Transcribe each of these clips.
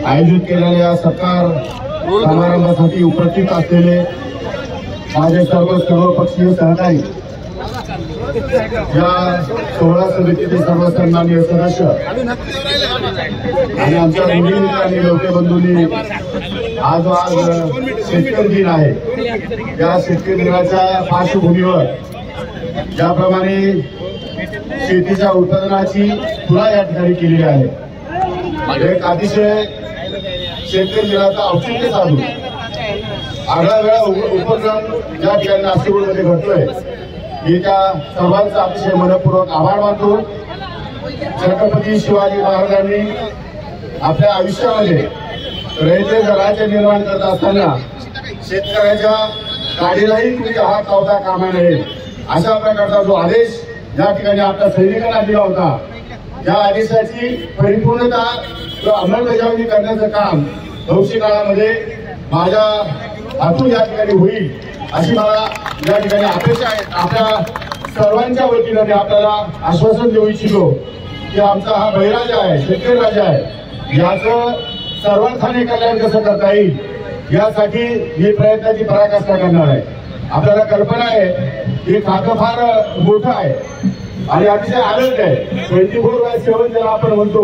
आयोजित केलेल्या सत्कार समारंभासाठी उपस्थित असलेले माझे सर्वपक्षीय सहकारी, या सोहळा समितीचे सर्व सन्माननीय सदस्य आणि आमच्या दोन्ही मित्रांनी लवके बंधूंनी आज शेतकरी दिन आहे। या शेतकरी दिनाच्या पार्श्वभूमीवर ज्याप्रमाणे शेतीच्या उत्पादनाची तुला या ठिकाणी केलेली आहे, एक अतिशय शेतकरी दिनाचा औचित्य साधून आगळा वेळा उपक्रम या ठिकाणी नाशिकमध्ये घडतोय। मी त्या सर्वांचा अतिशय मनपूर्वक आभार मानतो। छत्रपती शिवाजी महाराजांनी आपल्या आयुष्यामध्ये रयतेचं राज्य निर्माण करत असताना शेतकऱ्याच्या गाडीलाही तुमचा हात लावता कामा नये अशा प्रकारचा जो आदेश या ठिकाणी आपल्या सैनिकांना दिला होता, त्या आदेशाची परिपूर्णता अंमलबजावणी करण्याचं काम भविष्य काळामध्ये माझ्या हातून या ठिकाणी होईल अशी मला या ठिकाणी अपेक्षा आहे। आपल्या सर्वांच्या वतीने मी आपल्याला आश्वासन देऊ इच्छितो की आमचा हा बळीराजा आहे, शेतकरी राजा आहे, याचं सर्वांनी कल्याण कसं करता येईल यासाठी मी प्रयत्नाची पराकाष्ठा करणार आहे। आपल्याला कल्पना आहे हे खातं फार मोठं आहे आणि अतिशय अलर्ट आहे। 24/7 ज्याला आपण म्हणतो,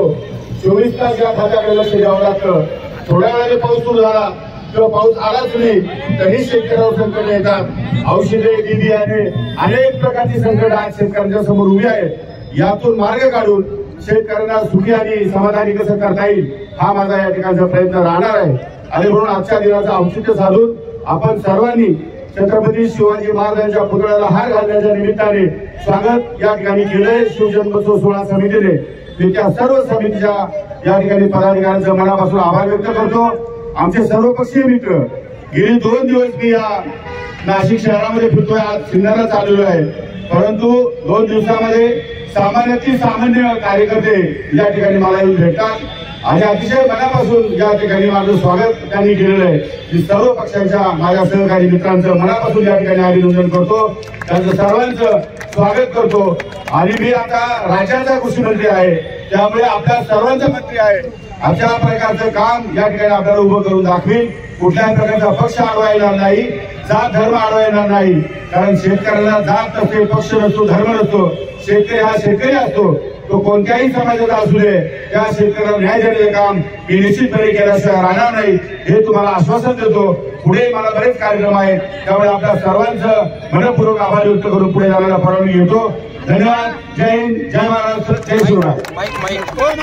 24 तास या खात्याकडे लक्ष द्यावं लागतं। थोड्या वेळाने पाऊस सुरू झाला किंवा पाऊस आलाच नाही तरी शेतकऱ्यावर संकट येतात। औषधे, बियाणे, अनेक प्रकारची संकट आज शेतकऱ्यांच्या समोर उभी आहेत। यातून मार्ग काढून शेतकऱ्यांना सुखी आणि समाधानी कसं करता येईल हा माझा या ठिकाणचा प्रयत्न राहणार आहे। आणि म्हणून आजच्या दिनाचं औचित्य साधून आपण सर्वांनी छत्रपती शिवाजी महाराजांच्या पुतळ्याला हार घालण्याच्या निमित्ताने स्वागत या ठिकाणी केलंय शिवजन्मोत्सव सोहळा समितीने। मी त्या सर्व समितीच्या या ठिकाणी पदाधिकाऱ्यांचा मनापासून आभार व्यक्त करतो। आमचे सर्वपक्षीय मित्र, गेली 2 दिवस मी या नाशिक शहरामध्ये फिरतोय, आज सिन्नरला चाललेलो आहे, परंतु 2 दिवसामध्ये सामान्यातील सामान्य कार्यकर्ते या ठिकाणी मला येऊन भेटतात आणि अतिशय मनापासून या ठिकाणी माझं स्वागत त्यांनी केलेलं आहे। मी सर्व पक्षांच्या माझ्या सहकारी मित्रांचं मनापासून या ठिकाणी अभिनंदन करतो, त्यांचं सर्वांचं स्वागत करतो। आणि मी आता राज्याचा कृषी मंत्री आहे, त्यामुळे आपल्या सर्वांचा मंत्री आहे। अशा प्रकारचं काम या ठिकाणी आपल्याला उभं करून दाखवेल। कुठल्याही प्रकारचा पक्ष आडवा येणार नाही, जात धर्म आडवा येणार नाही, कारण शेतकऱ्याला जात नसते, पक्ष नसतो, धर्म नसतो। शेतकरी हा शेतकरी असतो, तो कोणत्याही समाजाचा असू दे, त्या शेतकऱ्याला न्याय देण्याचे काम मी निश्चितपणे केल्याशिवाय राहणार नाही हे तुम्हाला आश्वासन देतो। पुढे मला बरेच कार्यक्रम आहेत, त्यामुळे आपल्या सर्वांचं मनपूर्वक आभार व्यक्त करून पुढे जाण्याला परवानगी घेतो। धन्यवाद। जय हिंद, जय महाराष्ट्र, जय शिवराय।